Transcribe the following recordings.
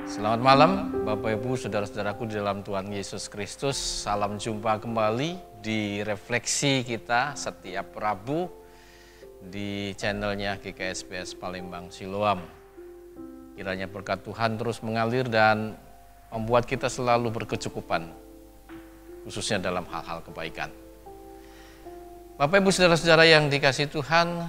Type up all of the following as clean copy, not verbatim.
Selamat malam Bapak Ibu Saudara-saudaraku di dalam Tuhan Yesus Kristus. Salam jumpa kembali di refleksi kita setiap Rabu di channelnya GKSPS Palembang Siloam. Kiranya berkat Tuhan terus mengalir dan membuat kita selalu berkecukupan, khususnya dalam hal-hal kebaikan. Bapak Ibu Saudara-saudara yang dikasihi Tuhan,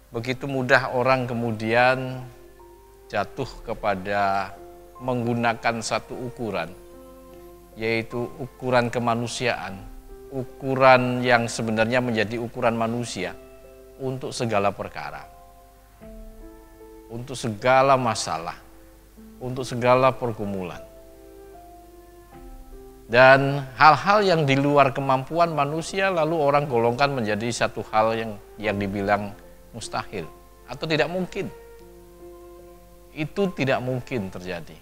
begitu mudah orang kemudian jatuh kepada menggunakan satu ukuran, yaitu ukuran kemanusiaan, ukuran yang sebenarnya menjadi ukuran manusia untuk segala perkara, untuk segala masalah, untuk segala pergumulan. Dan hal-hal yang di luar kemampuan manusia lalu orang golongkan menjadi satu hal yang dibilang mustahil atau tidak mungkin. Itu tidak mungkin terjadi.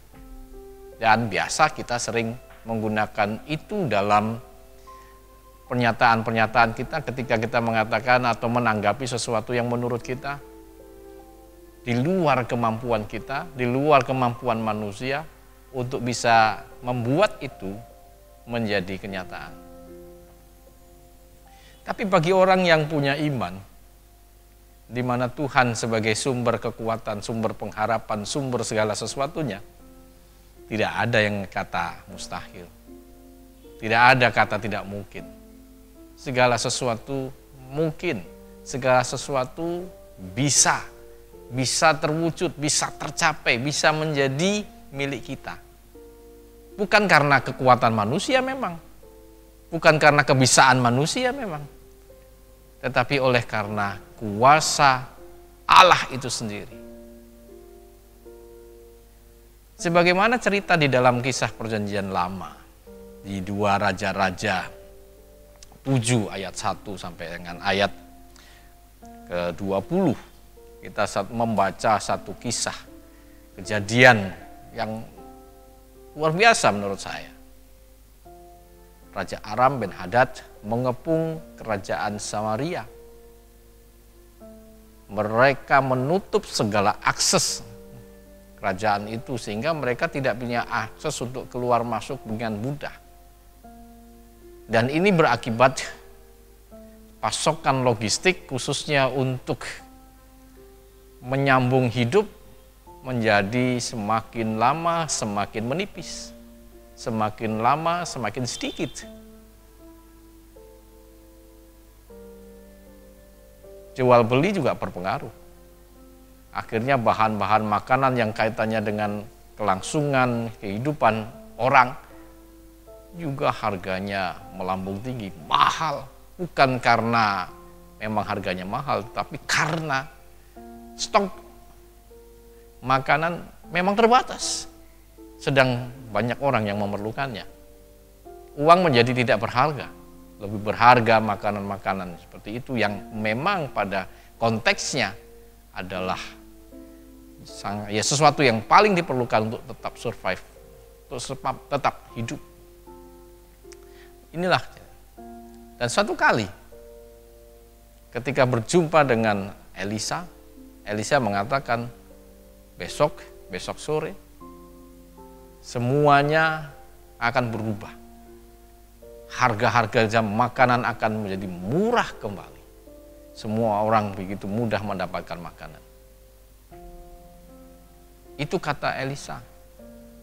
Dan biasa kita sering menggunakan itu dalam pernyataan-pernyataan kita ketika kita mengatakan atau menanggapi sesuatu yang menurut kita di luar kemampuan kita, di luar kemampuan manusia untuk bisa membuat itu menjadi kenyataan. Tapi bagi orang yang punya iman, di mana Tuhan sebagai sumber kekuatan, sumber pengharapan, sumber segala sesuatunya, tidak ada yang kata mustahil. Tidak ada kata tidak mungkin. Segala sesuatu mungkin, segala sesuatu bisa terwujud, bisa tercapai, bisa menjadi milik kita. Bukan karena kekuatan manusia memang, bukan karena kebisaan manusia memang, tetapi oleh karena kuasa Allah itu sendiri. Sebagaimana cerita di dalam kisah perjanjian lama, di 2 Raja-Raja 7 ayat 1 sampai dengan ayat ke-20, kita membaca satu kisah kejadian yang luar biasa menurut saya. Raja Aram Ben Hadad mengepung kerajaan Samaria. Mereka menutup segala akses kerajaan itu sehingga mereka tidak punya akses untuk keluar masuk dengan mudah. Dan ini berakibat pasokan logistik khususnya untuk menyambung hidup menjadi semakin lama semakin menipis. Semakin lama semakin sedikit. Jual beli juga berpengaruh. Akhirnya bahan-bahan makanan yang kaitannya dengan kelangsungan kehidupan orang juga harganya melambung tinggi, mahal. Bukan karena memang harganya mahal, tapi karena stok makanan memang terbatas. Sedang banyak orang yang memerlukannya. Uang menjadi tidak berharga. Lebih berharga makanan-makanan seperti itu yang memang pada konteksnya adalah sesuatu yang paling diperlukan untuk tetap survive, untuk tetap hidup. Inilah. Dan suatu kali ketika berjumpa dengan Elisa, Elisa mengatakan besok sore semuanya akan berubah. Harga-harga makanan akan menjadi murah kembali. Semua orang begitu mudah mendapatkan makanan. Itu kata Elisa.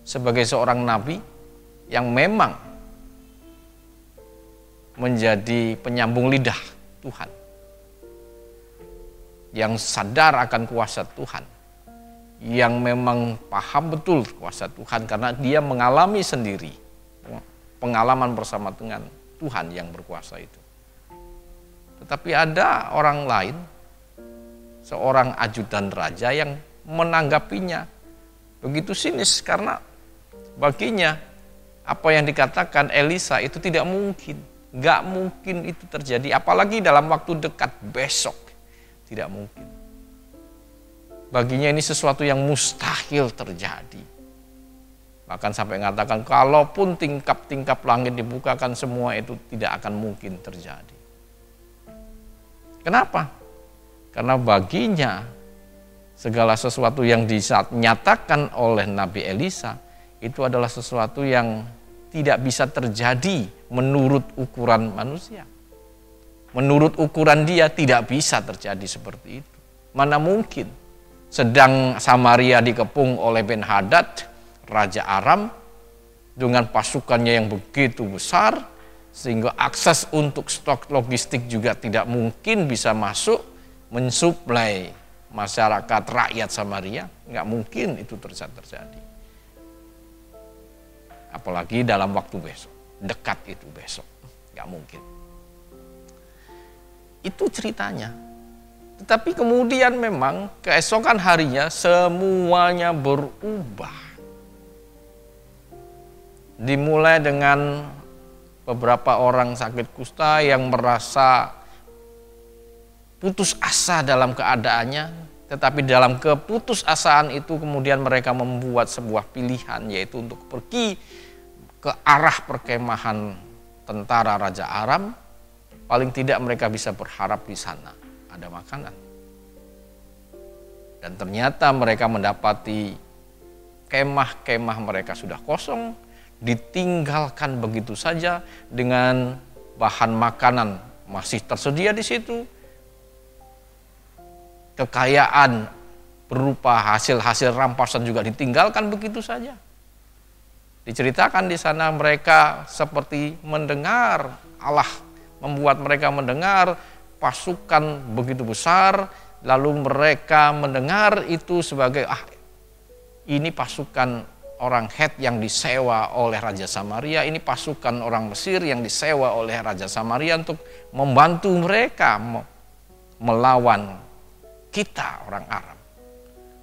Sebagai seorang nabi yang memang menjadi penyambung lidah Tuhan. Yang sadar akan kuasa Tuhan. Yang memang paham betul kuasa Tuhan karena dia mengalami sendiri pengalaman bersama dengan Tuhan yang berkuasa itu. Tetapi ada orang lain, seorang ajudan raja yang menanggapinya begitu sinis karena baginya apa yang dikatakan Elisa itu tidak mungkin, nggak mungkin itu terjadi, apalagi dalam waktu dekat besok, tidak mungkin. Baginya ini sesuatu yang mustahil terjadi. Bahkan sampai mengatakan kalaupun tingkap-tingkap langit dibukakan semua itu tidak akan mungkin terjadi. Kenapa? Karena baginya segala sesuatu yang dinyatakan oleh Nabi Elisa itu adalah sesuatu yang tidak bisa terjadi menurut ukuran manusia. Menurut ukuran dia tidak bisa terjadi seperti itu. Mana mungkin. Sedang Samaria dikepung oleh Ben-Hadad, Raja Aram, dengan pasukannya yang begitu besar, sehingga akses untuk stok logistik juga tidak mungkin bisa masuk, mensuplai masyarakat rakyat Samaria. Nggak mungkin itu terjadi. Apalagi dalam waktu besok, dekat itu besok, nggak mungkin. Itu ceritanya. Tetapi kemudian memang keesokan harinya semuanya berubah. Dimulai dengan beberapa orang sakit kusta yang merasa putus asa dalam keadaannya, tetapi dalam keputusasaan itu kemudian mereka membuat sebuah pilihan, yaitu untuk pergi ke arah perkemahan tentara Raja Aram. Paling tidak mereka bisa berharap di sana ada makanan. Dan ternyata mereka mendapati kemah-kemah mereka sudah kosong, ditinggalkan begitu saja dengan bahan makanan masih tersedia di situ. Kekayaan berupa hasil-hasil rampasan juga ditinggalkan begitu saja. Diceritakan di sana mereka seperti mendengar, Allah membuat mereka mendengar pasukan begitu besar, lalu mereka mendengar itu sebagai ini pasukan orang Het yang disewa oleh Raja Samaria, ini pasukan orang Mesir yang disewa oleh Raja Samaria untuk membantu mereka melawan kita orang Arab.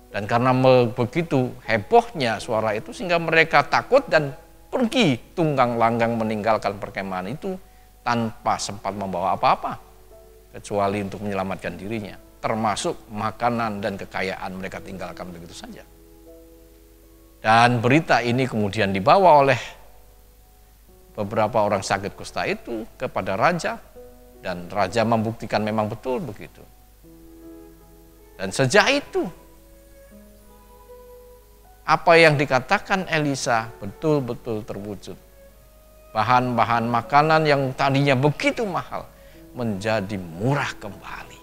Dan karena begitu hebohnya suara itu sehingga mereka takut dan pergi tunggang langgang meninggalkan perkemahan itu tanpa sempat membawa apa-apa kecuali untuk menyelamatkan dirinya, termasuk makanan dan kekayaan mereka tinggalkan begitu saja. Dan berita ini kemudian dibawa oleh beberapa orang sakit kusta itu kepada raja, dan raja membuktikan memang betul begitu. Dan sejak itu apa yang dikatakan Elisa betul-betul terwujud. Bahan-bahan makanan yang tadinya begitu mahal menjadi murah kembali.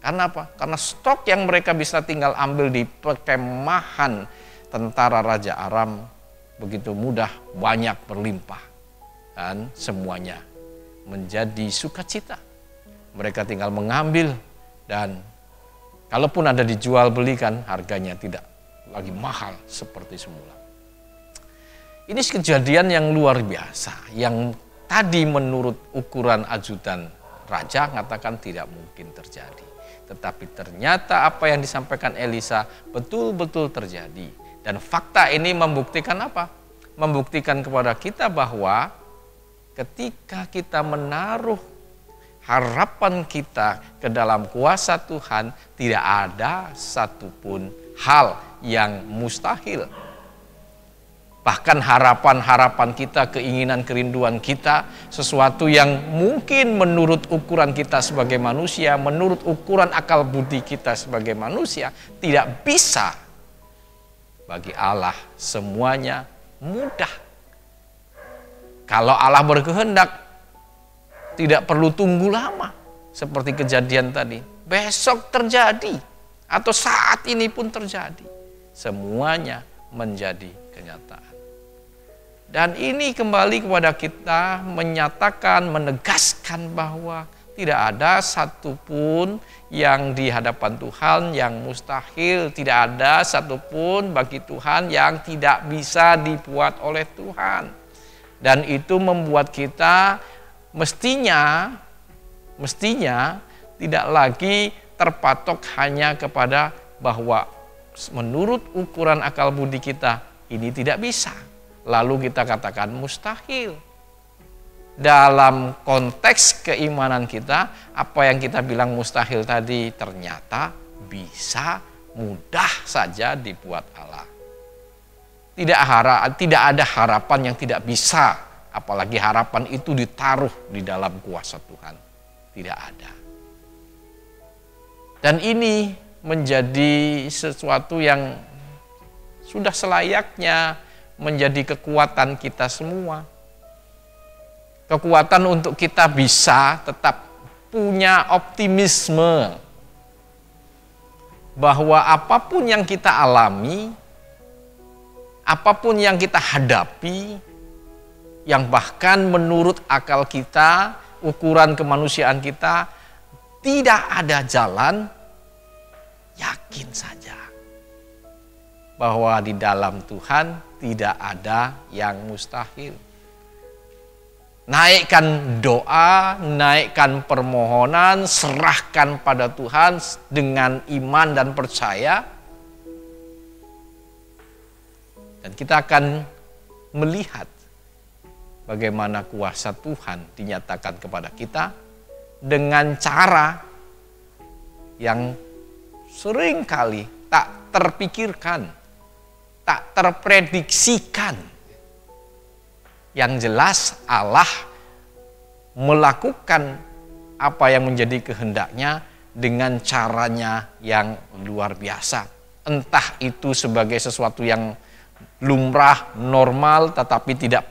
Karena apa? Karena stok yang mereka bisa tinggal ambil di perkemahan tentara Raja Aram begitu mudah, banyak, berlimpah. Dan semuanya menjadi sukacita. Mereka tinggal mengambil, dan kalaupun ada dijual belikan, harganya tidak lagi mahal seperti semula. Ini kejadian yang luar biasa, yang tadi menurut ukuran ajudan raja mengatakan tidak mungkin terjadi. Tetapi ternyata apa yang disampaikan Elisa betul-betul terjadi. Dan fakta ini membuktikan apa? Membuktikan kepada kita bahwa ketika kita menaruh harapan kita ke dalam kuasa Tuhan, tidak ada satupun hal yang mustahil. Bahkan harapan-harapan kita, keinginan, kerinduan kita, sesuatu yang mungkin menurut ukuran kita sebagai manusia, menurut ukuran akal budi kita sebagai manusia, tidak bisa. Bagi Allah semuanya mudah. Kalau Allah berkehendak, tidak perlu tunggu lama. Seperti kejadian tadi, besok terjadi, atau saat ini pun terjadi. Semuanya menjadi kenyataan. Dan ini kembali kepada kita menyatakan, menegaskan bahwa tidak ada satupun yang di hadapan Tuhan yang mustahil. Tidak ada satupun bagi Tuhan yang tidak bisa dibuat oleh Tuhan. Dan itu membuat kita mestinya tidak lagi terpatok hanya kepada bahwa menurut ukuran akal budi kita ini tidak bisa. Lalu kita katakan mustahil. Dalam konteks keimanan kita, apa yang kita bilang mustahil tadi ternyata bisa mudah saja dibuat Allah. Tidak ada harapan yang tidak bisa, apalagi harapan itu ditaruh di dalam kuasa Tuhan. Tidak ada. Dan ini menjadi sesuatu yang sudah selayaknya menjadi kekuatan kita semua. Kekuatan untuk kita bisa tetap punya optimisme bahwa apapun yang kita alami, apapun yang kita hadapi, yang bahkan menurut akal kita, ukuran kemanusiaan kita, tidak ada jalan, yakin saja bahwa di dalam Tuhan tidak ada yang mustahil. Naikkan doa, naikkan permohonan, serahkan pada Tuhan dengan iman dan percaya. Dan kita akan melihat bagaimana kuasa Tuhan dinyatakan kepada kita dengan cara yang seringkali tak terpikirkan, tak terprediksikan. Yang jelas Allah melakukan apa yang menjadi kehendaknya dengan caranya yang luar biasa. Entah itu sebagai sesuatu yang lumrah, normal, tetapi tidak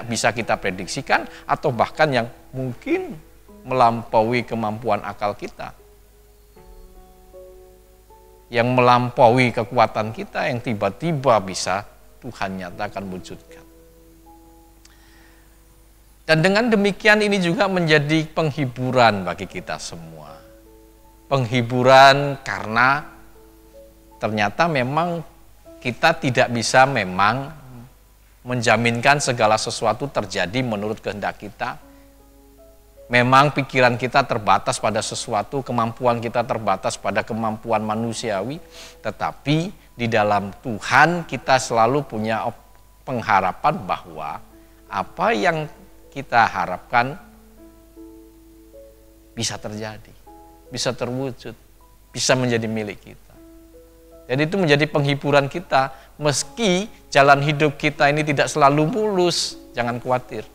bisa kita prediksikan, atau bahkan yang mungkin melampaui kemampuan akal kita. Yang melampaui kekuatan kita, yang tiba-tiba bisa Tuhan nyatakan wujudkan. Dan dengan demikian ini juga menjadi penghiburan bagi kita semua. Penghiburan karena ternyata memang kita tidak bisa memang menjaminkan segala sesuatu terjadi menurut kehendak kita. Memang pikiran kita terbatas pada sesuatu, kemampuan kita terbatas pada kemampuan manusiawi. Tetapi di dalam Tuhan kita selalu punya pengharapan bahwa apa yang kita harapkan bisa terjadi, bisa terwujud, bisa menjadi milik kita. Jadi itu menjadi penghiburan kita, meski jalan hidup kita ini tidak selalu mulus, jangan khawatir.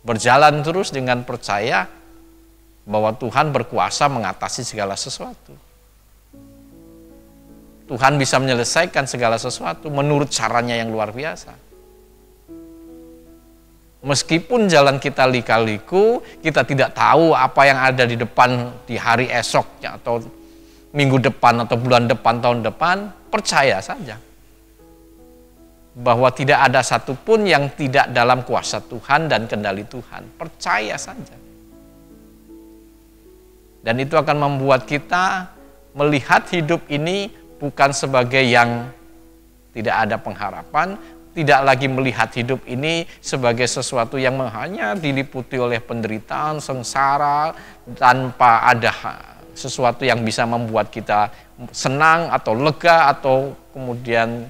Berjalan terus dengan percaya bahwa Tuhan berkuasa mengatasi segala sesuatu. Tuhan bisa menyelesaikan segala sesuatu menurut caranya yang luar biasa. Meskipun jalan kita lika-liku, kita tidak tahu apa yang ada di depan di hari esoknya atau minggu depan atau bulan depan, tahun depan, percaya saja bahwa tidak ada satupun yang tidak dalam kuasa Tuhan dan kendali Tuhan. Percaya saja. Dan itu akan membuat kita melihat hidup ini bukan sebagai yang tidak ada pengharapan, tidak lagi melihat hidup ini sebagai sesuatu yang hanya diliputi oleh penderitaan, sengsara, tanpa ada sesuatu yang bisa membuat kita senang atau lega atau kemudian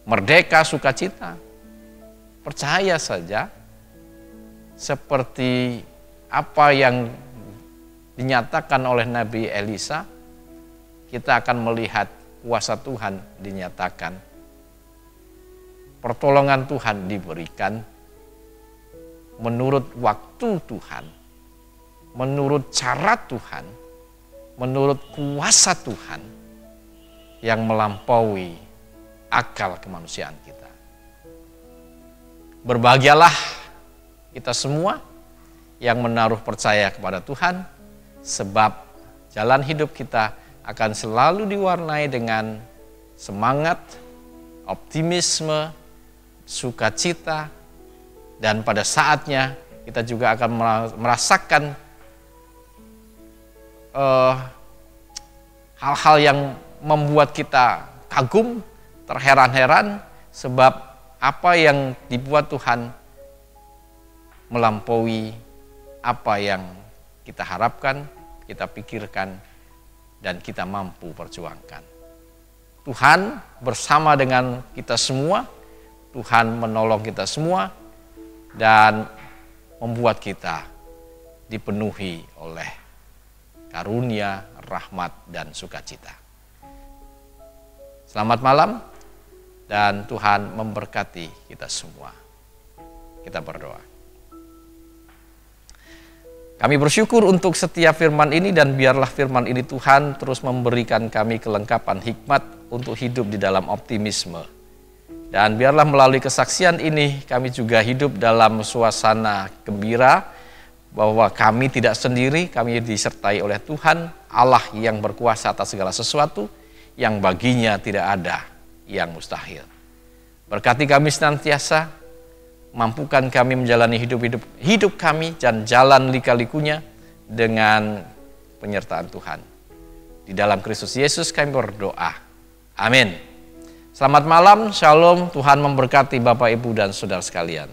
merdeka, sukacita. Percaya saja seperti apa yang dinyatakan oleh Nabi Elisa, kita akan melihat kuasa Tuhan dinyatakan. Pertolongan Tuhan diberikan menurut waktu Tuhan, menurut cara Tuhan, menurut kuasa Tuhan yang melampaui akal kemanusiaan kita. Berbahagialah kita semua yang menaruh percaya kepada Tuhan, sebab jalan hidup kita akan selalu diwarnai dengan semangat, optimisme, sukacita, dan pada saatnya kita juga akan merasakan hal-hal yang membuat kita kagum, terheran-heran, sebab apa yang dibuat Tuhan melampaui apa yang kita harapkan, kita pikirkan, dan kita mampu perjuangkan. Tuhan bersama dengan kita semua, Tuhan menolong kita semua, dan membuat kita dipenuhi oleh karunia, rahmat, dan sukacita. Selamat malam, dan Tuhan memberkati kita semua. Kita berdoa. Kami bersyukur untuk setiap firman ini dan biarlah firman ini Tuhan terus memberikan kami kelengkapan hikmat untuk hidup di dalam optimisme. Dan biarlah melalui kesaksian ini kami juga hidup dalam suasana gembira bahwa kami tidak sendiri, kami disertai oleh Tuhan, Allah yang berkuasa atas segala sesuatu, yang baginya tidak ada yang mustahil. Berkati kami senantiasa, mampukan kami menjalani hidup kami dan jalan lika-likunya dengan penyertaan Tuhan. Di dalam Kristus Yesus kami berdoa. Amin. Selamat malam, shalom, Tuhan memberkati Bapak, Ibu, dan saudara sekalian.